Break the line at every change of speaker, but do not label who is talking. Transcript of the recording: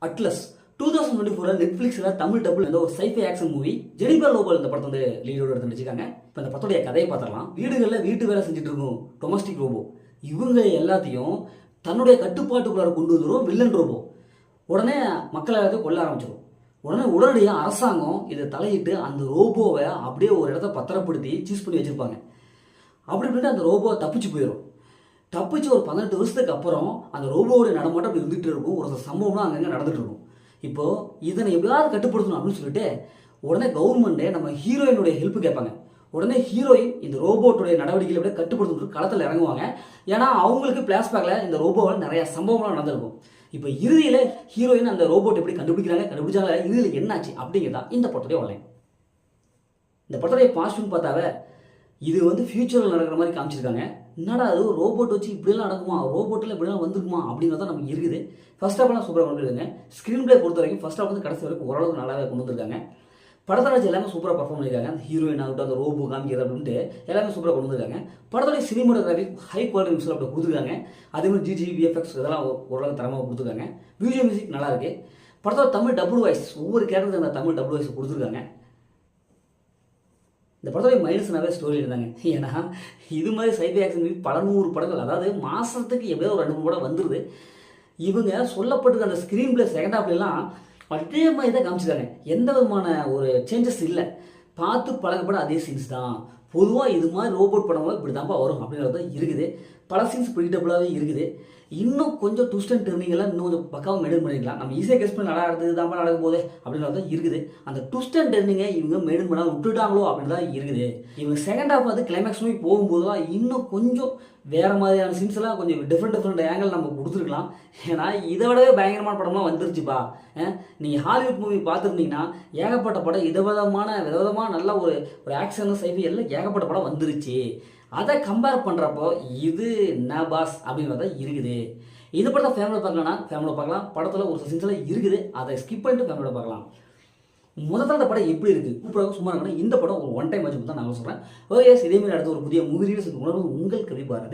Atlas 2024 நெட்ஃபிளிக்ஸ்ல Tamil double ஒரு sci-fi action movie Jennifer லோபல் இந்த படத்தை லீடோட எடுத்து நடிச்சிருக்காங்க. இப்போ இந்த படத்துடைய கதையை பார்த்துடலாம். வீடுகளில் வீட்டு வேலை செஞ்சுட்டு இருக்கும் டொமஸ்டிக் ரோபோ இவங்க எல்லாத்தையும் தன்னுடைய கட்டுப்பாட்டுக்குள்ளார கொண்டு வந்துடும் வில்லன் ரோபோ. உடனே மக்களை எல்லாத்தையும் கொல்ல ஆரம்பிச்சிடும். உடனடியாக அரசாங்கம் இதை தலையிட்டு அந்த ரோபோவை அப்படியே ஒரு இடத்த பத்திரப்படுத்தி சீஸ் பண்ணி வச்சிருப்பாங்க. அப்படி இப்படின்ட்டு அந்த ரோபோ தப்பிச்சு போயிடும். தப்பிச்சு ஒரு 18 வருஷத்துக்கு அப்புறம் அந்த ரோபோவோட நடமாட்டம் அப்படி இருந்துகிட்டு இருக்கும். ஒரு சம்பவம்லாம் அங்கங்கே நடந்துட்டு இருக்கும். இப்போ இதனை எப்படியாவது கட்டுப்படுத்தணும் அப்படின்னு சொல்லிட்டு உடனே கவர்மெண்ட்டே நம்ம ஹீரோயினுடைய ஹெல்ப் கேட்பாங்க. உடனே ஹீரோயின் இந்த ரோபோட்டுடைய நடவடிக்கைகளை எப்படியே கட்டுப்படுத்தும் களத்தில் இறங்குவாங்க. ஏன்னா அவங்களுக்கு பிளாஷ்பேக்கில் இந்த ரோபோவில் நிறைய சம்பவம்லாம் நடந்திருக்கும். இப்போ இறுதியில் ஹீரோயின் அந்த ரோபோட் எப்படி கண்டுபிடிச்சாங்க இறுதியில் என்னாச்சு அப்படிங்கிறதா இந்த படத்துடைய வரலை. இந்த படத்துடைய பாசிட்டிவ் பார்த்தாவே இது ஃபியூச்சரில் நடக்கிற மாதிரி காமிச்சிருக்காங்க. என்னடா அது ரோபோட் வச்சு இப்படிலாம் நடக்குமா, ரோபோட்டில் இப்படிலாம் வந்துருக்குமா அப்படிங்கிறத நமக்கு இருக்குது. ஃபர்ஸ்ட் ஹாஃப்லாம் சூப்பராக கொண்டு வந்துருக்காங்க. ஸ்க்ரீன் பிளே பொறுத்த வரைக்கும் ஃபர்ஸ்ட் ஹாஃப் கடைசி வரைக்கும் ஓரளவுக்கு நல்லாவே கொண்டு வந்திருக்காங்க. படத்தை எல்லாமே சூப்பராக பர்ஃபார்ம் பண்ணியிருக்காங்க. அந்த ஹீரோயின் ஆகட்டும், அந்த ரோபோ காமிக்கிறது அப்படின்ட்டு எல்லாமே சூப்பராக கொண்டு வந்திருக்காங்க. படத்துடைய சினிமோட்டோகிராஃபி ஹை குவாலிட்டி மிக்ஸில் அப்படி கொடுத்துருக்காங்க. அதேமாதிரி ஜிஜி விஎஃப்எக்ஸ் இதெல்லாம் ஓரளவுக்கு தரமாக கொடுத்துருக்காங்க. மியூசியம் மியூசிக் நல்லா இருக்கு. படத்தோட தமிழ் டபுள் வாய்ஸ் ஒவ்வொரு கேரக்டருக்கு அந்த தமிழ் டபுள் வாய்ஸ் கொடுத்துருக்காங்க. இந்த படத்துடைய மைனஸ்னாவே ஸ்டோரி இருந்தாங்க. ஏன்னா இது மாதிரி சைபை ஆக்ஷன் மூவி பல 100 படங்கள், அதாவது மாதத்துக்கு எப்படியோ ஒரு 2-3 படம் வந்துடுது. இவங்க சொல்லப்பட்டிருக்க அந்த ஸ்க்ரீன் பிளே செகண்ட் ஹாஃப்லாம் அதே மாதிரி தான் காமிச்சிருக்காங்க. எந்த விதமான ஒரு சேஞ்சஸ் இல்லை. பார்த்து பழகப்பட அதே சீன்ஸ் தான். பொதுவாக இது மாதிரி ரோபோட் படம் இப்படி தான்ப்பா வரும் அப்படிங்கிறது தான் இருக்குது. பல சீன்ஸ் ப்ரிடிக்டபுளாகவே இருக்குது. இன்னும் கொஞ்சம் ட்விஸ்ட் அண்ட் டர்னிங் எல்லாம் இன்னும் கொஞ்சம் பக்காவாக மெயின்டைன் பண்ணிக்கலாம். நம்ம ஈஸியாக கெஸ் பண்ணி நடக்கிறது தான்ப்பா நடக்கும் போது அப்படின்றது தான் இருக்குது. அந்த ட்விஸ்ட் அண்ட் டர்னிங்கை இவங்க மெயின்டைன் பண்ணால் விட்டுட்டாங்களோ அப்படின்னு தான் இருக்குது. இவங்க செகண்ட் ஹாஃப் கிளைமேக்ஸ் மூவி போகும்போதுலாம் இன்னும் கொஞ்சம் வேறு மாதிரியான சீன்ஸ் எல்லாம் கொஞ்சம் டிஃப்ரெண்ட் ஆங்கிள் நம்ம கொடுத்துருக்கலாம். ஏன்னா இதை விடவே பயங்கரமான படம்லாம் வந்துருச்சுப்பா. நீங்கள் ஹாலிவுட் மூவி பார்த்துருந்தீங்கன்னா ஏகப்பட்ட படம் விதவிதமான நல்ல ஒரு ஆக்ஷன் சைஃபை எல்லாம் ஏகப்பட்ட படம் வந்துருச்சு. அதை கம்பேர் பண்ணுறப்போ இது நபாஸ் அப்படிங்கிறத இருக்குது. இந்த படத்தை ஃபேமிலியில் பார்க்கலாம். படத்தில் ஒரு சீன்ஸ்லாம் இருக்குது, அதை ஸ்கிப் பண்ணிட்டு ஃபேமிலியோட பார்க்கலாம். முதல்ல அந்த படம் எப்படி இருக்குது சூப்பராக சும்மா இருக்கணும். இந்த படம் ஒரு ஒன் டைம் வச்சு தான் நான் சொல்கிறேன். ஓகே, இதே மாதிரி அடுத்த ஒரு புதிய மூவி ரிவ்யூஸ் உணர்வு உங்கள் கவி பாரதி.